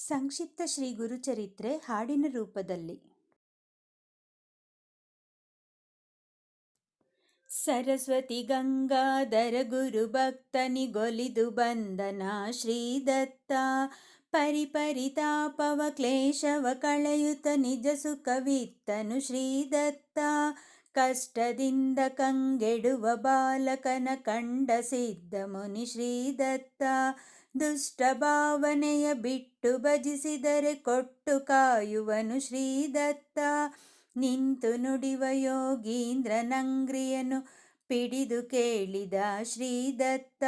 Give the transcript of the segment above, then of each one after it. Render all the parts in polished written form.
ಸಂಕ್ಷಿಪ್ತ ಶ್ರೀ ಗುರುಚರಿತ್ರೆ ಹಾಡಿನ ರೂಪದಲ್ಲಿ. ಸರಸ್ವತಿ ಗಂಗಾಧರ ಗುರು ಭಕ್ತನಿಗೊಲಿದು ಬಂದನ ಶ್ರೀದತ್ತ. ಪರಿಪರಿತಾಪವ ಕ್ಲೇಶವ ಕಳೆಯುತ್ತ ನಿಜ ಸುಖವಿತ್ತನು ಶ್ರೀದತ್ತ. ಕಷ್ಟದಿಂದ ಕಂಗೆಡುವ ಬಾಲಕನ ಕಂಡ ಸಿದ್ಧ ಮುನಿ ಶ್ರೀದತ್ತ. ದುಷ್ಟ ಭಾವನೆಯ ಬಿಟ್ಟು ಭಜಿಸಿದರೆ ಕೊಟ್ಟು ಕಾಯುವನು ಶ್ರೀದತ್ತ. ನಿಂತು ನುಡಿವ ಯೋಗೀಂದ್ರನಂಗ್ರಿಯನು ಪಿಡಿದು ಕೇಳಿದ ಶ್ರೀದತ್ತ.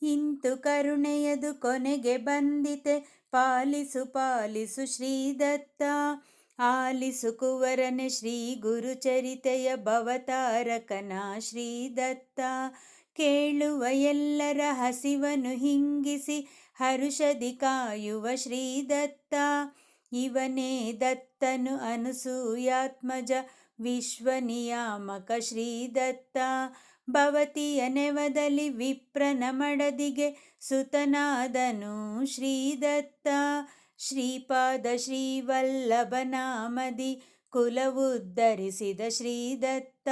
ಇಂತು ಕರುಣೆಯದು ಕೊನೆಗೆ ಬಂದಿತೆ ಪಾಲಿಸು ಪಾಲಿಸು ಶ್ರೀದತ್ತ. ಆಲಿಸು ಕುವರನೆ ಶ್ರೀ ಗುರುಚರಿತೆಯ ಭವತಾರಕನ ಶ್ರೀದತ್ತ. ಕೇಳುವ ಎಲ್ಲರ ಹಸಿವನು ಹಿಂಗಿಸಿ ಹರುಷದಿ ಕಾಯುವ ಶ್ರೀದತ್ತ. ಇವನೇ ದತ್ತನು ಅನುಸೂಯಾತ್ಮಜ ವಿಶ್ವನಿಯಾಮಕ ಶ್ರೀದತ್ತ. ಭವತಿಯ ನೆವದಲ್ಲಿ ವಿಪ್ರನ ಮಡದಿಗೆ ಸುತನಾದನು ಶ್ರೀದತ್ತ. ಶ್ರೀಪಾದ ಶ್ರೀವಲ್ಲಭನಾಮದಿ ಕುಲವುದ್ಧರಿಸಿದ ಶ್ರೀದತ್ತ.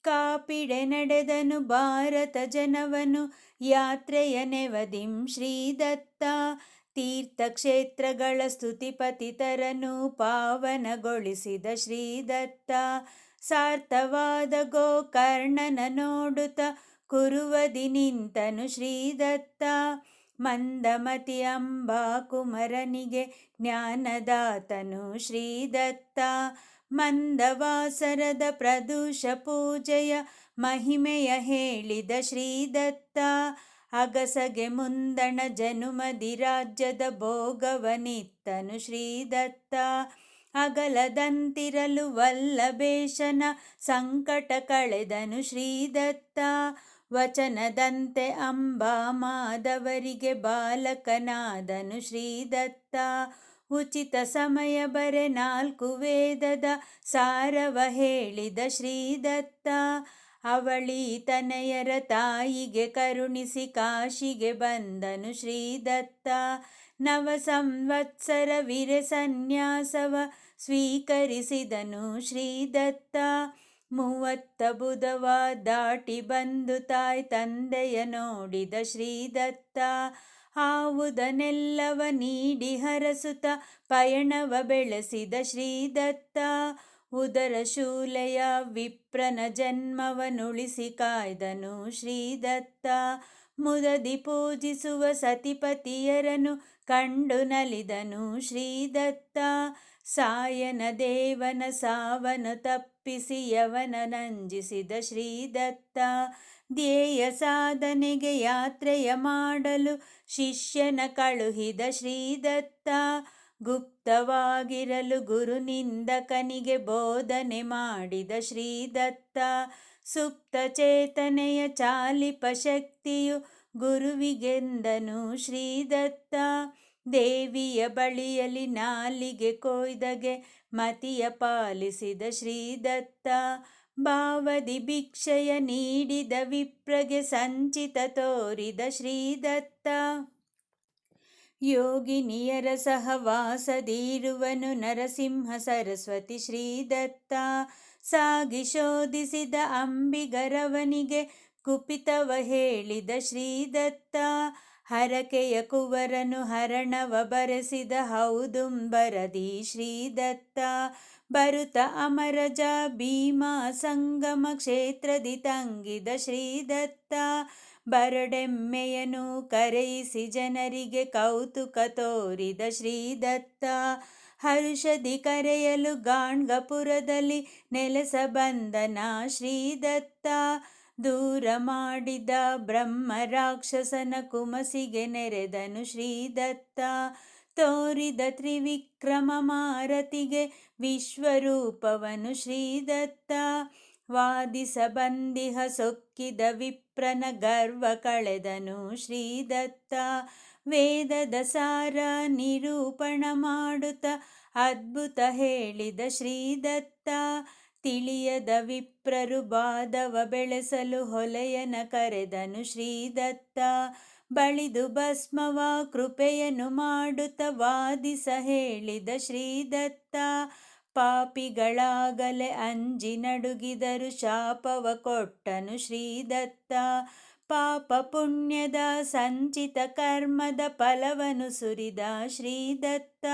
ಕಾಪಿಡೆ ನಡೆದನು ಭಾರತ ಜನವನು ಯಾತ್ರೆಯ ನೆವದಿಂ ಶ್ರೀದತ್ತ. ತೀರ್ಥಕ್ಷೇತ್ರಗಳ ಸ್ತುತಿಪತಿತರನು ಪಾವನಗೊಳಿಸಿದ ಶ್ರೀದತ್ತ. ಸಾರ್ಥವಾದ ಗೋಕರ್ಣನ ನೋಡುತ್ತ ಕುರುವದಿ ನಿಂತನು ಶ್ರೀದತ್ತ. ಮಂದಮತಿ ಅಂಬಾ ಕುಮರನಿಗೆ ಜ್ಞಾನದಾತನು ಶ್ರೀದತ್ತ. ಮಂದವಾಸರದ ಪ್ರದೂಷ ಪೂಜೆಯ ಮಹಿಮೆಯ ಹೇಳಿದ ಶ್ರೀದತ್ತ. ಅಗಸಗೆ ಮುಂದಣ ಜನುಮದಿ ರಾಜ್ಯದ ಭೋಗವನಿತ್ತನು ಶ್ರೀದತ್ತ. ಅಗಲದಂತಿರಲು ವಲ್ಲಭೇಶನ ಸಂಕಟ ಕಳೆದನು ಶ್ರೀದತ್ತ. ವಚನದಂತೆ ಅಂಬಾ ಮಾಧವರಿಗೆ ಬಾಲಕನಾದನು ಶ್ರೀದತ್ತ. ಉಚಿತ ಸಮಯ ಬರೆ 4 ವೇದದ ಸಾರವ ಹೇಳಿದ ಶ್ರೀದತ್ತ. ಅವಳಿ ತನಯರ ತಾಯಿಗೆ ಕರುಣಿಸಿ ಕಾಶಿಗೆ ಬಂದನು ಶ್ರೀದತ್ತ. ನವ ಸಂವತ್ಸರ ವಿರೆ ಸನ್ಯಾಸವ ಸ್ವೀಕರಿಸಿದನು ಶ್ರೀದತ್ತ. 30 ಬುಧವ ದಾಟಿ ಬಂದು ತಾಯಿ ತಂದೆಯ ನೋಡಿದ ಶ್ರೀದತ್ತ. ಆವುದನ್ನೆಲ್ಲವ ನೀಡಿ ಹರಸುತ್ತ ಪಯಣವ ಬೆಳೆಸಿದ ಶ್ರೀದತ್ತ. ಉದರ ಶೂಲೆಯ ವಿಪ್ರನ ಜನ್ಮವನುಳಿಸಿ ಕಾಯ್ದನು ಶ್ರೀದತ್ತ. ಮುದದಿ ಪೂಜಿಸುವ ಸತಿಪತಿಯರನು ಕಂಡು ನಲಿದನು ಶ್ರೀದತ್ತ. ಸಾಯನ ದೇವನ ಸಾವನು ತಪ್ಪಿಸಿ ಯವನ ನಂಜಿಸಿದ ಶ್ರೀದತ್ತ. ಧ್ಯೇಯ ಸಾಧನೆಗೆ ಯಾತ್ರೆಯ ಮಾಡಲು ಶಿಷ್ಯನ ಕಳುಹಿದ ಶ್ರೀದತ್ತ. ಗುಪ್ತವಾಗಿರಲು ಗುರುನಿಂದಕನಿಗೆ ಬೋಧನೆ ಮಾಡಿದ ಶ್ರೀದತ್ತ. ಸುಪ್ತ ಚೇತನೆಯ ಚಾಲಿಪ ಶಕ್ತಿಯು ಗುರುವಿಗೆಂದನು ಶ್ರೀದತ್ತ. ದೇವಿಯ ಬಳಿಯಲ್ಲಿ ನಾಲಿಗೆ ಕೊಯ್ದಗೆ ಮತಿಯ ಪಾಲಿಸಿದ ಶ್ರೀದತ್ತ. ಭಾವದಿ ಭಿಕ್ಷೆಯ ನೀಡಿದ ವಿಪ್ರಗೆ ಸಂಚಿತ ತೋರಿದ ಶ್ರೀದತ್ತ. ಯೋಗಿನಿಯರ ಸಹವಾಸದಿರುವನು ನರಸಿಂಹ ಸರಸ್ವತಿ ಶ್ರೀದತ್ತ. ಸಾಗಿ ಶೋಧಿಸಿದ ಅಂಬಿಗರವನಿಗೆ ಕುಪಿತವ ಹೇಳಿದ ಶ್ರೀದತ್ತ. ಹರಕೆಯ ಕುವರನು ಹರಣವ ಬರೆಸಿದ ಹೌದುಂಬರದಿ ಶ್ರೀದತ್ತ. ಬರುತ ಅಮರಜ ಭೀಮಾ ಸಂಗಮ ಕ್ಷೇತ್ರದಿ ತಂಗಿದ ಶ್ರೀದತ್ತ. ಬರಡೆಮ್ಮೆಯನು ಕರೆಯಿಸಿ ಜನರಿಗೆ ಕೌತುಕ ತೋರಿದ ಶ್ರೀದತ್ತ. ಹರುಷದಿ ಕರೆಯಲು ಗಾಣ್ಗಪುರದಲ್ಲಿ ನೆಲೆಸ ಬಂದನ ಶ್ರೀದತ್ತ. ದೂರ ಮಾಡಿದ ಬ್ರಹ್ಮ ರಾಕ್ಷಸನ ಕುಮಸಿಗೆ ನೆರೆದನು ಶ್ರೀದತ್ತ. ತೋರಿದ ತ್ರಿವಿಕ್ರಮ ಮಾರತಿಗೆ ವಿಶ್ವರೂಪವನು ಶ್ರೀದತ್ತ. ವಾದಿಸ ಬಂದಿಹ ಸೊಕ್ಕಿದ ವಿಪ್ರನ ಗರ್ವ ಕಳೆದನು ಶ್ರೀದತ್ತ. ವೇದದ ಸಾರ ನಿರೂಪಣ ಮಾಡುತ್ತ ಅದ್ಭುತ ಹೇಳಿದ ಶ್ರೀದತ್ತ. ತಿಳಿಯದ ವಿಪ್ರರು ಬಾದವ ಬೆಳೆಸಲು ಹೊಲೆಯನ ಕರೆದನು ಶ್ರೀದತ್ತ. ಬಳಿದು ಭಸ್ಮವ ಕೃಪೆಯನ್ನು ಮಾಡುತ್ತ ವಾದಿಸ ಹೇಳಿದ ಶ್ರೀದತ್ತ. ಪಾಪಿಗಳಾಗಲೇ ಅಂಜಿ ನಡುಗಿದರು ಶಾಪವ ಕೊಟ್ಟನು ಶ್ರೀದತ್ತ. ಪಾಪ ಪುಣ್ಯದ ಸಂಚಿತ ಕರ್ಮದ ಫಲವನ್ನು ಸುರಿದ ಶ್ರೀದತ್ತ.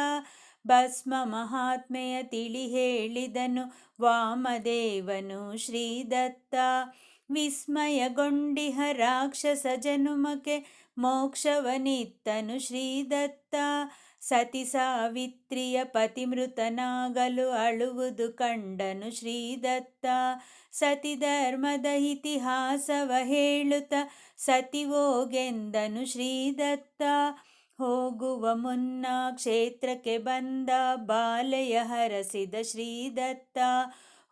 ಭಸ್ಮ ಮಹಾತ್ಮೆಯ ತಿಳಿ ಹೇಳಿದನು ವಾಮದೇವನು ಶ್ರೀದತ್ತ. ವಿಸ್ಮಯಗೊಂಡಿಹ ರಾಕ್ಷಸ ಜನುಮಕ್ಕೆ ಮೋಕ್ಷವನಿತ್ತನು ಶ್ರೀದತ್ತ. ಸತಿ ಸಾವಿತ್ರಿಯ ಪತಿಮೃತನಾಗಲು ಅಳುವುದು ಕಂಡನು ಶ್ರೀದತ್ತ. ಸತಿ ಧರ್ಮದ ಇತಿಹಾಸವ ಹೇಳುತ್ತ ಸತಿವೋಗೆಂದನು ಶ್ರೀದತ್ತ. ಹೋಗುವ ಮುನ್ನ ಕ್ಷೇತ್ರಕ್ಕೆ ಬಂದ ಬಾಲೆಯ ಹರಸಿದ ಶ್ರೀದತ್ತ.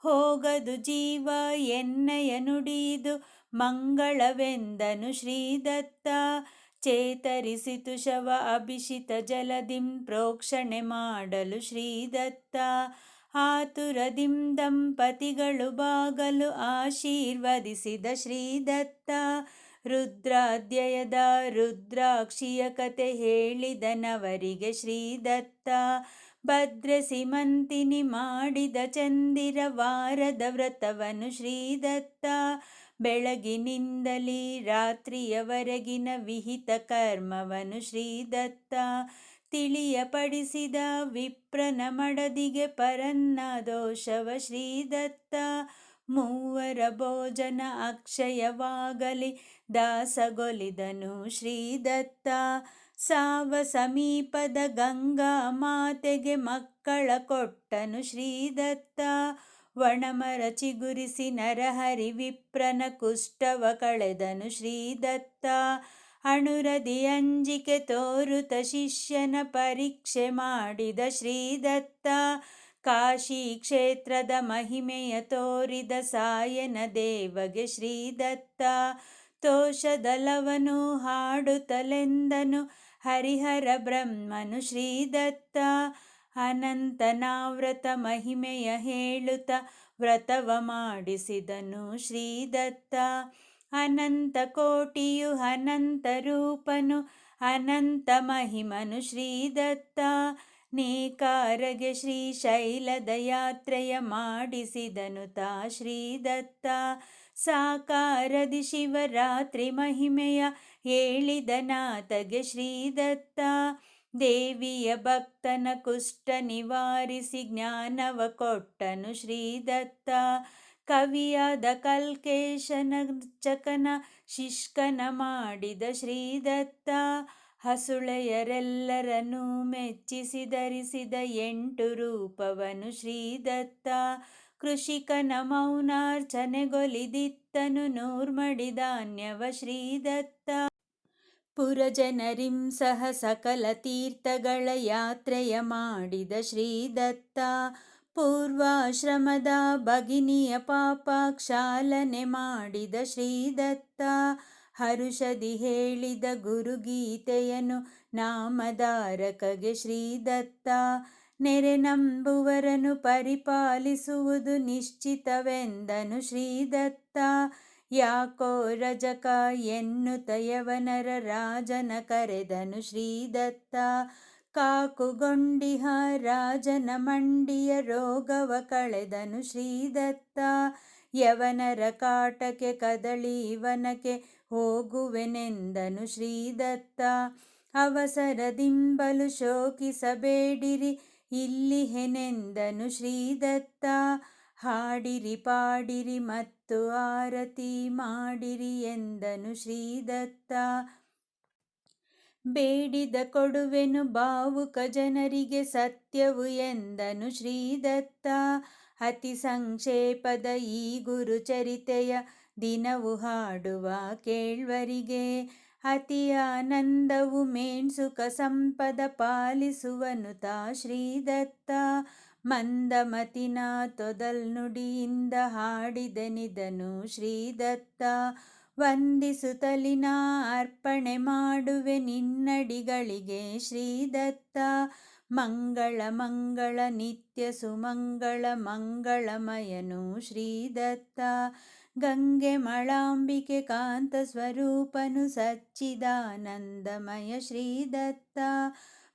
ಹೋಗದು ಜೀವ ಎನ್ನಯ ನುಡಿದು ಮಂಗಳವೆಂದನು ಶ್ರೀದತ್ತ. ಚೇತರಿಸಿತು ಶವ ಅಭಿಷಿತ ಜಲದಿಂ ಪ್ರೋಕ್ಷಣೆ ಮಾಡಲು ಶ್ರೀದತ್ತ. ಆತುರದಿಂ ದಂಪತಿಗಳು ಬಾಗಲು ಆಶೀರ್ವದಿಸಿದ ಶ್ರೀದತ್ತ. ರುದ್ರಾಧ್ಯಯದ ರುದ್ರಾಕ್ಷಿಯ ಕತೆ ಹೇಳಿದನವರಿಗೆ ಶ್ರೀದತ್ತ. ಭದ್ರೆ ಸಿಮಂತಿನಿ ಮಾಡಿದ ಚಂದಿರ ವಾರದ ವ್ರತವನು ಶ್ರೀದತ್ತ. ಬೆಳಗಿನಿಂದಲೀ ರಾತ್ರಿಯವರೆಗಿನ ವಿಹಿತ ಕರ್ಮವನು ಶ್ರೀದತ್ತ. ತಿಳಿಯಪಡಿಸಿದ ವಿಪ್ರನ ಮಡದಿಗೆ ಪರನ್ನ ದೋಷವ ಶ್ರೀದತ್ತ. ಮೂವರ ಭೋಜನ ಅಕ್ಷಯವಾಗಲಿ ದಾಸಗೊಲಿದನು ಶ್ರೀದತ್ತ. ಸಾವ ಸಮೀಪದ ಗಂಗಾ ಮಾತೆಗೆ ಮಕ್ಕಳ ಕೊಟ್ಟನು ಶ್ರೀದತ್ತ. ಒಣಮರ ಚಿಗುರಿಸಿ ನರಹರಿ ವಿಪ್ರನ ಕುಷ್ಠವ ಕಳೆದನು ಶ್ರೀದತ್ತ. ಅಣುರದಿ ಅಂಜಿಕೆ ತೋರುತ ಶಿಷ್ಯನ ಪರೀಕ್ಷೆ ಮಾಡಿದ ಶ್ರೀದತ್ತ. ಕಾಶಿ ಕ್ಷೇತ್ರದ ಮಹಿಮೆಯ ತೋರಿದ ಸಾಯನ ದೇವಗೆ ಶ್ರೀದತ್ತ. ತೋಷದಲವನು ಹಾಡುತ್ತಲೆಂದನು ಹರಿಹರ ಬ್ರಹ್ಮನು ಶ್ರೀದತ್ತ. ಅನಂತನಾವ್ರತ ಮಹಿಮೆಯ ಹೇಳುತ್ತ ವ್ರತವ ಮಾಡಿಸಿದನು ಶ್ರೀದತ್ತ. ಅನಂತ ಕೋಟಿಯು ಅನಂತ ರೂಪನು ಅನಂತ ಮಹಿಮನು ಶ್ರೀದತ್ತ. ನೇಕಾರಗೆ ಶ್ರೀಶೈಲದ ಯಾತ್ರೆಯ ಮಾಡಿಸಿದನು ತಾ ಶ್ರೀದತ್ತ. ಸಾಕಾರದಿ ಶಿವರಾತ್ರಿ ಮಹಿಮೆಯ ಹೇಳಿದನಾತಗೆ ಶ್ರೀದತ್ತ. ದೇವಿಯ ಭಕ್ತನ ಕುಷ್ಠ ನಿವಾರಿಸಿ ಜ್ಞಾನವ ಕೊಟ್ಟನು ಶ್ರೀದತ್ತ. ಕವಿಯಾದ ಕಲ್ಕೇಶನ ಚಕನ ಶಿಷ್ಕನ ಮಾಡಿದ ಶ್ರೀದತ್ತ. ಹಸುಳೆಯರೆಲ್ಲರನ್ನೂ ಮೆಚ್ಚಿಸಿ ಧರಿಸಿದ 8 ರೂಪವನು ಶ್ರೀದತ್ತ. ಕೃಷಿಕನ ಮೌನಾರ್ಚನೆಗೊಲಿದಿತ್ತನು ನೂರ್ಮಡಿ ಧಾನ್ಯವ ಶ್ರೀದತ್ತ. ಪುರಜನರಿಂ ಸಹ ಸಕಲ ತೀರ್ಥಗಳ ಯಾತ್ರೆಯ ಮಾಡಿದ ಶ್ರೀದತ್ತ. ಪೂರ್ವಾಶ್ರಮದ ಭಗಿನಿಯ ಪಾಪ ಕ್ಷಾಲನೆ ಮಾಡಿದ ಶ್ರೀದತ್ತ. ಹರುಷದಿ ಹೇಳಿದ ಗುರುಗೀತೆಯನು ನಾಮಧಾರಕಗೆ ಶ್ರೀದತ್ತ. ನೆರೆ ನಂಬುವರನು ಪರಿಪಾಲಿಸುವುದು ನಿಶ್ಚಿತವೆಂದನು ಶ್ರೀದತ್ತ. ಯಾಕೋ ರಜಕ ಎನ್ನುತ್ತ ಯವನರ ರಾಜನ ಕರೆದನು ಶ್ರೀದತ್ತ. ಕಾಕುಗೊಂಡಿಹ ರಾಜನ ಮಂಡಿಯ ರೋಗವ ಕಳೆದನು ಶ್ರೀದತ್ತ. ಯವನರ ಕಾಟಕ್ಕೆ ಕದಳೀವನಕ್ಕೆ ಹೋಗುವೆನೆಂದನು ಶ್ರೀದತ್ತ. ಅವಸರದಿಂಬಲು ಶೋಕಿಸಬೇಡಿರಿ ಇಲ್ಲಿಹೆನೆಂದನು ಶ್ರೀದತ್ತ. ಹಾಡಿರಿ ಪಾಡಿರಿ ಮತ್ತು ಆರತಿ ಮಾಡಿರಿ ಎಂದನು ಶ್ರೀದತ್ತ. ಬೇಡಿದ ಕೊಡುವೆನು ಭಾವುಕ ಜನರಿಗೆ ಸತ್ಯವು ಎಂದನು ಶ್ರೀದತ್ತ. ಅತಿ ಸಂಕ್ಷೇಪದ ಈ ಗುರುಚರಿತೆಯ ದಿನವು ಹಾಡುವ ಕೇಳ್ವರಿಗೆ. ಅತಿ ಆನಂದವು ಮೇಣ್ಸುಖ ಸಂಪದ ಪಾಲಿಸುವನು ತಾ ಶ್ರೀದತ್ತ. ಮಂದಮತಿನ ತೊದಲ್ನುಡಿಯಿಂದ ಹಾಡಿದೆನಿದನು ಶ್ರೀದತ್ತ. ವಂದಿಸುತ್ತಲಿನ ಅರ್ಪಣೆ ಮಾಡುವೆ ನಿನ್ನಡಿಗಳಿಗೆ ಶ್ರೀದತ್ತ. ಮಂಗಳ ಮಂಗಳ ನಿತ್ಯ ಸುಮಂಗಳ ಮಂಗಳಮಯನು ಶ್ರೀದತ್ತ. ಗಂಗೆ ಮಳಾಂಬಿಕೆ ಕಾಂತ ಸ್ವರೂಪನು ಸಚ್ಚಿದಾನಂದಮಯ ಶ್ರೀದತ್ತ.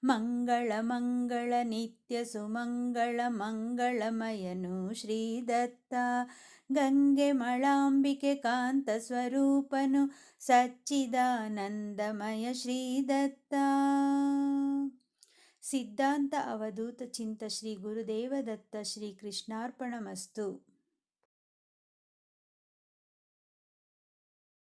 ಮಂಗಳ ಮಂಗಳ ನಿತ್ಯ ಸುಮಂಗಳ ಮಂಗಳಮಯನು ಶ್ರೀದತ್ತ. ಗಂಗೆ ಮಳಾಂಬಿಕೆ ಕಾಂತ ಸ್ವರೂಪನು ಸಚ್ಚಿದಾನಂದಮಯ ಶ್ರೀದತ್ತ. ಸಿದ್ಧಾಂತ ಅವಧೂತ ಚಿಂತ ಶ್ರೀ ಗುರುದೇವ ದತ್ತ. ಶ್ರೀ ಕೃಷ್ಣಾರ್ಪಣಮಸ್ತು.